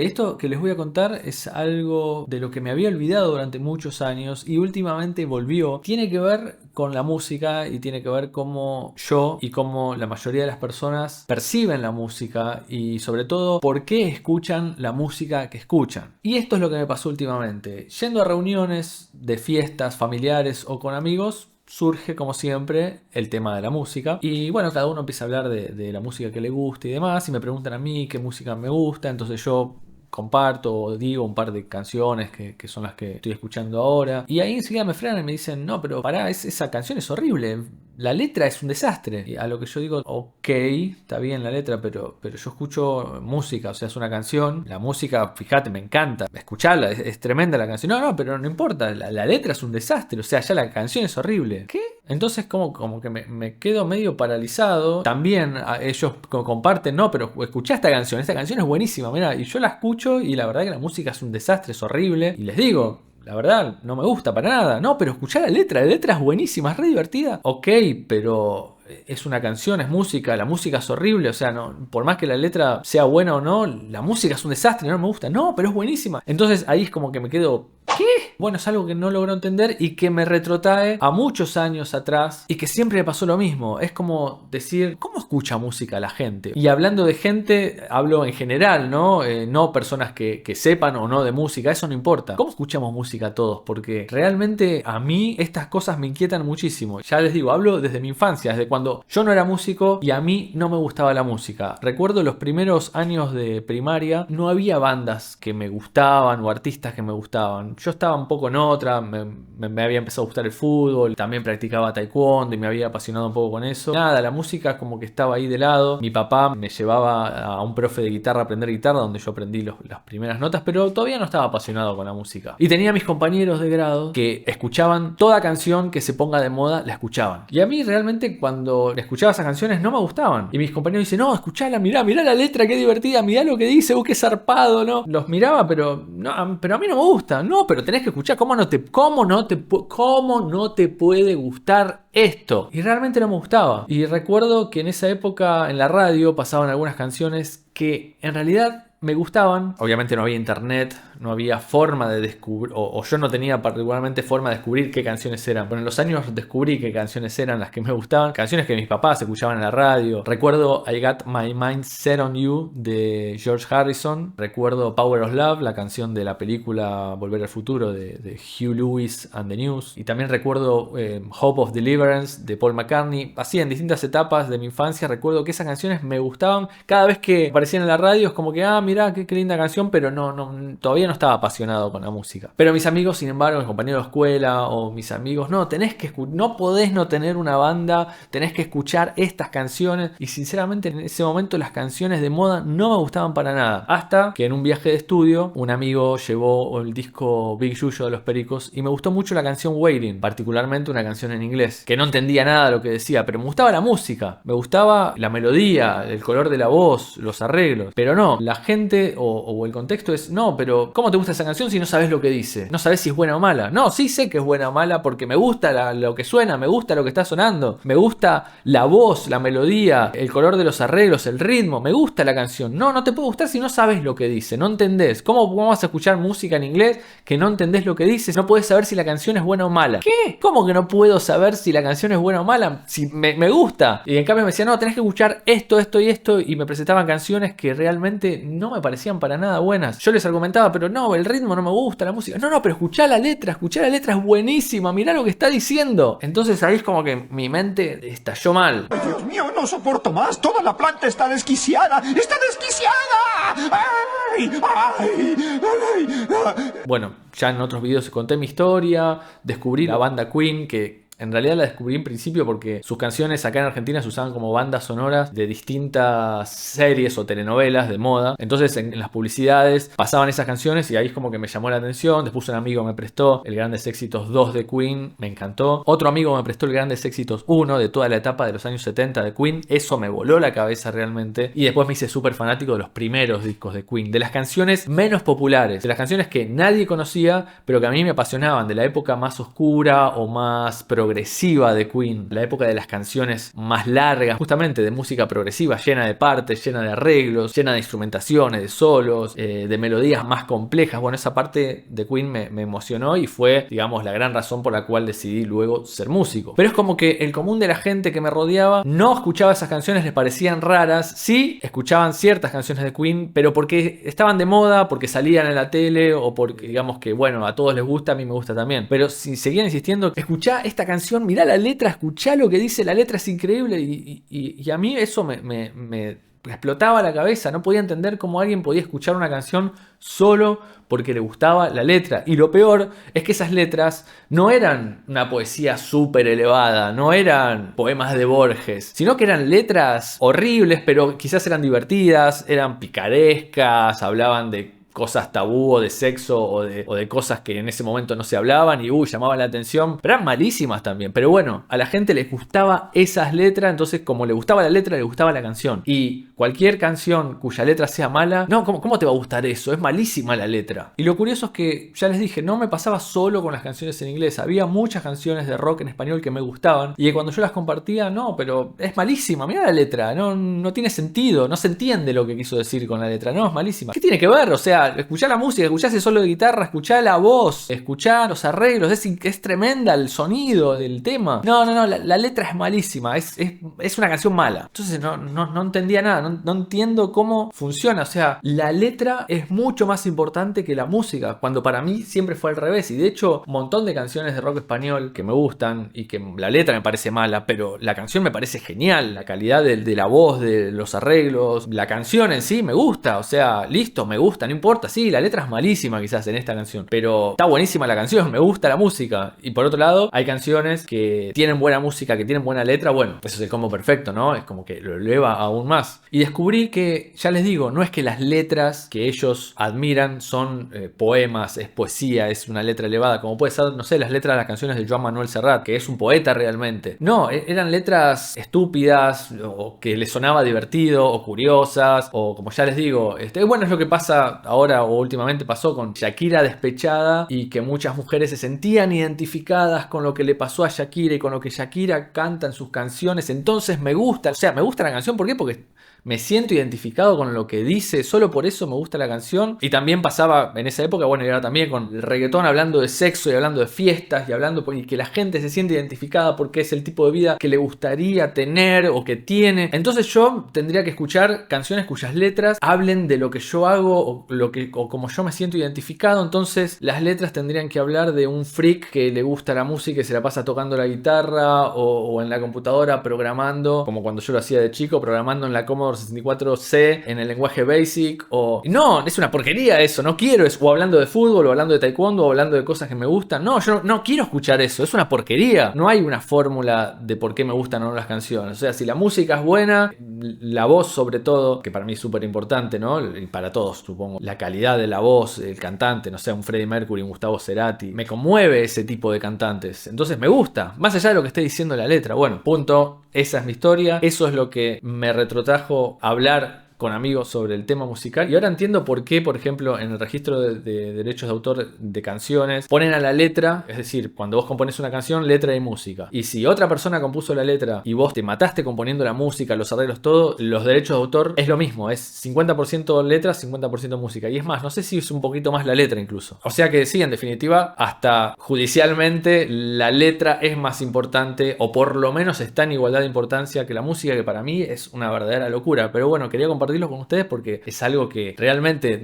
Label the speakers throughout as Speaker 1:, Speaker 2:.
Speaker 1: Esto que les voy a contar es algo de lo que me había olvidado durante muchos años y últimamente volvió. Tiene que ver con la música y tiene que ver cómo yo y cómo la mayoría de las personas perciben la música y sobre todo por qué escuchan la música que escuchan. Y esto es lo que me pasó últimamente. Yendo a reuniones de fiestas familiares o con amigos, surge como siempre el tema de la música y bueno, cada uno empieza a hablar de la música que le gusta y demás y me preguntan a mí qué música me gusta, entonces yo comparto o digo un par de canciones que son las que estoy escuchando ahora y ahí enseguida me frenan y me dicen no, pero pará, esa canción es horrible, la letra es un desastre. Y a lo que yo digo, ok, está bien la letra, pero yo escucho música, o sea, es una canción. La música, fíjate, me encanta. Escucharla, es tremenda la canción. No, pero no importa, la letra es un desastre, o sea, ya la canción es horrible. ¿Qué? Entonces como que me quedo medio paralizado. También ellos comparten, no, pero escuchá esta canción es buenísima, mira, y yo la escucho y la verdad que la música es un desastre, es horrible. Y les digo, la verdad, no me gusta para nada. No, pero escuchá la letra es buenísima, es re divertida. Ok, pero es una canción, es música, la música es horrible, o sea, no, por más que la letra sea buena o no, la música es un desastre, no me gusta. No, pero es buenísima. Entonces ahí es como que me quedo, ¿qué? Bueno, es algo que no logro entender y que me retrotrae a muchos años atrás y que siempre me pasó lo mismo. Es como decir, ¿cómo escucha música la gente? Y hablando de gente, hablo en general, ¿no? No personas que sepan o no de música, eso no importa. ¿Cómo escuchamos música todos? Porque realmente a mí estas cosas me inquietan muchísimo. Ya les digo, hablo desde mi infancia, desde cuando yo no era músico y a mí no me gustaba la música. Recuerdo los primeros años de primaria, no había bandas que me gustaban o artistas que me gustaban. Yo estaba un poco en otra, me había empezado a gustar el fútbol, también practicaba taekwondo y me había apasionado un poco con eso. Nada, la música como que estaba ahí de lado. Mi papá me llevaba a un profe de guitarra a aprender guitarra, donde yo aprendí las primeras notas, pero todavía no estaba apasionado con la música. Y tenía mis compañeros de grado que escuchaban toda canción que se ponga de moda, la escuchaban. Y a mí realmente cuando escuchaba esas canciones no me gustaban. Y mis compañeros dicen, no, escuchala, mirá la letra, qué divertida, mirá lo que dice, qué zarpado, ¿no? Los miraba, pero a mí no me gusta. No, pero tenés que escuchar, ¿cómo no te puede gustar esto? Y realmente no me gustaba. Y recuerdo que en esa época en la radio pasaban algunas canciones que en realidad me gustaban. Obviamente no había internet, no había forma de descubrir, o yo no tenía particularmente forma de descubrir qué canciones eran. Pero en los años descubrí qué canciones eran las que me gustaban. Canciones que mis papás escuchaban en la radio. Recuerdo I Got My Mind Set on You de George Harrison. Recuerdo Power of Love, la canción de la película Volver al Futuro de Hugh Lewis and the News. Y también recuerdo Hope of Deliverance de Paul McCartney. Así en distintas etapas de mi infancia recuerdo que esas canciones me gustaban. Cada vez que aparecían en la radio es como que, mirá, qué linda canción, pero todavía no estaba apasionado con la música. Pero mis amigos, sin embargo, mis compañeros de escuela o mis amigos, no podés no tener una banda, tenés que escuchar estas canciones. Y sinceramente en ese momento las canciones de moda no me gustaban para nada. Hasta que en un viaje de estudio un amigo llevó el disco Big Yuyo de Los Pericos y me gustó mucho la canción Waiting, particularmente una canción en inglés, que no entendía nada de lo que decía, pero me gustaba la música, me gustaba la melodía, el color de la voz, los arreglos. Pero no, la gente o el contexto es, no, pero ¿cómo te gusta esa canción si no sabes lo que dice? No sabes si es buena o mala. No, sí sé que es buena o mala porque me gusta lo que suena, me gusta lo que está sonando, me gusta la voz, la melodía, el color de los arreglos, el ritmo, me gusta la canción. No te puede gustar si no sabes lo que dice, no entendés. ¿Cómo vas a escuchar música en inglés que no entendés lo que dice? No podés saber si la canción es buena o mala. ¿Qué? ¿Cómo que no puedo saber si la canción es buena o mala? Si me gusta. Y en cambio me decían, no, tenés que escuchar esto y esto, y me presentaban canciones que realmente no me parecían para nada buenas. Yo les argumentaba, pero no, el ritmo no me gusta, la música. No, pero escuchá la letra es buenísima, mirá lo que está diciendo. Entonces ahí es como que mi mente estalló mal.
Speaker 2: ¡Ay, Dios mío, no soporto más! ¡Toda la planta está desquiciada! ¡Está desquiciada! ¡Ay! ¡Ay! ¡Ay!
Speaker 1: Bueno, ya en otros videos conté mi historia, descubrí la banda Queen, que en realidad la descubrí en principio porque sus canciones acá en Argentina se usaban como bandas sonoras de distintas series o telenovelas de moda. Entonces en las publicidades pasaban esas canciones y ahí es como que me llamó la atención. Después un amigo me prestó el Grandes Éxitos 2 de Queen, me encantó. Otro amigo me prestó el Grandes Éxitos 1 de toda la etapa de los años 70 de Queen. Eso me voló la cabeza realmente. Y después me hice súper fanático de los primeros discos de Queen, de las canciones menos populares, de las canciones que nadie conocía pero que a mí me apasionaban, de la época más oscura o más progresiva progresiva de Queen, la época de las canciones más largas, justamente de música progresiva, llena de partes, llena de arreglos, llena de instrumentaciones, de solos, de melodías más complejas. Bueno, esa parte de Queen me emocionó y fue, digamos, la gran razón por la cual decidí luego ser músico. Pero es como que el común de la gente que me rodeaba no escuchaba esas canciones, les parecían raras. Sí, escuchaban ciertas canciones de Queen, pero porque estaban de moda, porque salían en la tele o porque, digamos que, bueno, a todos les gusta, a mí me gusta también. Pero si seguían insistiendo, escuchá esta canción, mirá la letra, escuchá lo que dice la letra, es increíble. Y a mí eso me explotaba la cabeza. No podía entender cómo alguien podía escuchar una canción solo porque le gustaba la letra. Y lo peor es que esas letras no eran una poesía súper elevada, no eran poemas de Borges, sino que eran letras horribles, pero quizás eran divertidas, eran picarescas, hablaban de cosas tabú o de sexo o de cosas que en ese momento no se hablaban y llamaban la atención, pero eran malísimas también. Pero bueno, a la gente les gustaba esas letras, entonces como le gustaba la letra, le gustaba la canción. Y cualquier canción cuya letra sea mala, no, ¿cómo te va a gustar eso? Es malísima la letra. Y lo curioso es que, ya les dije, no me pasaba solo con las canciones en inglés, había muchas canciones de rock en español que me gustaban y que cuando yo las compartía, no, pero es malísima, mira la letra, no tiene sentido, no se entiende lo que quiso decir con la letra, no, es malísima. ¿Qué tiene que ver? O sea, escuchá la música, escuchá ese solo de guitarra, escuchá la voz, escuchá los arreglos, es tremenda el sonido del tema. No, la letra es malísima, es una canción mala. Entonces no entendía nada, no entiendo cómo funciona. O sea, la letra es mucho más importante que la música, cuando para mí siempre fue al revés. Y de hecho, un montón de canciones de rock español que me gustan y que la letra me parece mala, pero la canción me parece genial. La calidad de la voz, de los arreglos, la canción en sí me gusta. O sea, listo, me gusta, no importa. Sí, la letra es malísima quizás en esta canción, pero está buenísima la canción, me gusta la música. Y por otro lado, hay canciones que tienen buena música, que tienen buena letra. Bueno, eso es el combo perfecto, ¿no? Es como que lo eleva aún más. Y descubrí que, ya les digo, no es que las letras que ellos admiran son poemas, es poesía, es una letra elevada, como puede ser, no sé, las letras de las canciones de Joan Manuel Serrat, que es un poeta realmente. No, eran letras estúpidas, o que les sonaba divertido, o curiosas, o como ya les digo, bueno, es lo que pasa ahora o últimamente pasó con Shakira despechada, y que muchas mujeres se sentían identificadas con lo que le pasó a Shakira y con lo que Shakira canta en sus canciones. Entonces me gusta, o sea, me gusta la canción. ¿Por qué? Porque me siento identificado con lo que dice, solo por eso me gusta la canción. Y también pasaba en esa época, bueno, y ahora también con el reggaetón, hablando de sexo y hablando de fiestas y que la gente se siente identificada porque es el tipo de vida que le gustaría tener o que tiene. Entonces yo tendría que escuchar canciones cuyas letras hablen de lo que yo hago o como yo me siento identificado. Entonces las letras tendrían que hablar de un freak que le gusta la música y se la pasa tocando la guitarra o en la computadora programando, como cuando yo lo hacía de chico, programando en la Commodore 64C en el lenguaje BASIC. No, es una porquería eso, no quiero eso. O hablando de fútbol, o hablando de taekwondo, o hablando de cosas que me gustan. No, yo no quiero escuchar eso, es una porquería. No hay una fórmula de por qué me gustan o no las canciones. O sea, si la música es buena, la voz sobre todo, que para mí es súper importante, ¿no? Y para todos, supongo. La calidad de la voz, el cantante, no sé, un Freddie Mercury, un Gustavo Cerati. Me conmueve ese tipo de cantantes. Entonces me gusta, más allá de lo que esté diciendo la letra. Bueno, punto. Esa es mi historia. Eso es lo que me retrotrajo a hablar con amigos sobre el tema musical. Y ahora entiendo por qué, por ejemplo, en el registro de derechos de autor de canciones ponen a la letra, es decir, cuando vos compones una canción, letra y música. Y si otra persona compuso la letra y vos te mataste componiendo la música, los arreglos, todo, los derechos de autor es lo mismo, es 50% letra, 50% música. Y es más, no sé si es un poquito más la letra incluso. O sea que sí, en definitiva, hasta judicialmente la letra es más importante, o por lo menos está en igualdad de importancia que la música, que para mí es una verdadera locura. Pero bueno, quería compartirlo con ustedes porque es algo que realmente,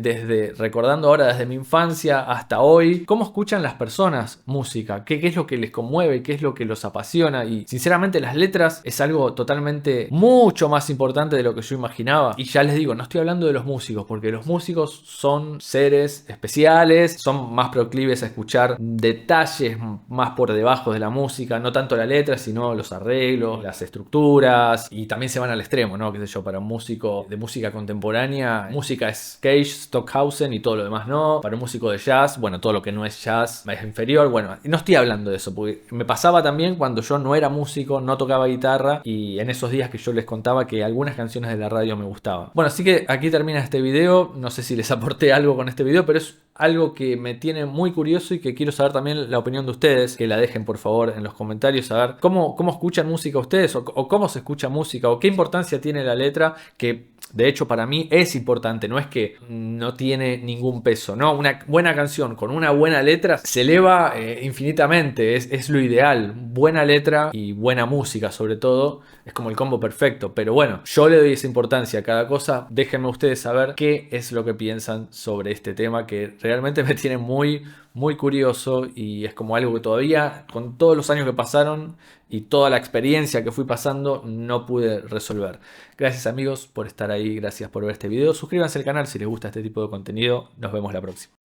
Speaker 1: recordando ahora desde mi infancia hasta hoy, cómo escuchan las personas música, qué es lo que les conmueve, qué es lo que los apasiona. Y sinceramente las letras es algo totalmente mucho más importante de lo que yo imaginaba. Y ya les digo, no estoy hablando de los músicos, porque los músicos son seres especiales, son más proclives a escuchar detalles más por debajo de la música, no tanto la letra, sino los arreglos, las estructuras, y también se van al extremo, ¿no? Qué sé yo, para un músico de música música contemporánea, música es Cage, Stockhausen y todo lo demás no. Para un músico de jazz, bueno, todo lo que no es jazz es inferior. Bueno, no estoy hablando de eso, porque me pasaba también cuando yo no era músico, no tocaba guitarra, y en esos días que yo les contaba que algunas canciones de la radio me gustaban. Bueno, así que aquí termina este video. No sé si les aporté algo con este video, pero es algo que me tiene muy curioso y que quiero saber también la opinión de ustedes, que la dejen por favor en los comentarios, a ver cómo escuchan música ustedes, o cómo se escucha música, o qué importancia tiene la letra, que de hecho para mí es importante, no es que no tiene ningún peso, no, una buena canción con una buena letra se eleva infinitamente, es lo ideal, buena letra y buena música sobre todo, es como el combo perfecto. Pero bueno, yo le doy esa importancia a cada cosa. Déjenme ustedes saber qué es lo que piensan sobre este tema, que realmente me tiene muy curioso, y es como algo que todavía, con todos los años que pasaron y toda la experiencia que fui pasando, no pude resolver. Gracias amigos por estar ahí, gracias por ver este video. Suscríbanse al canal si les gusta este tipo de contenido. Nos vemos la próxima.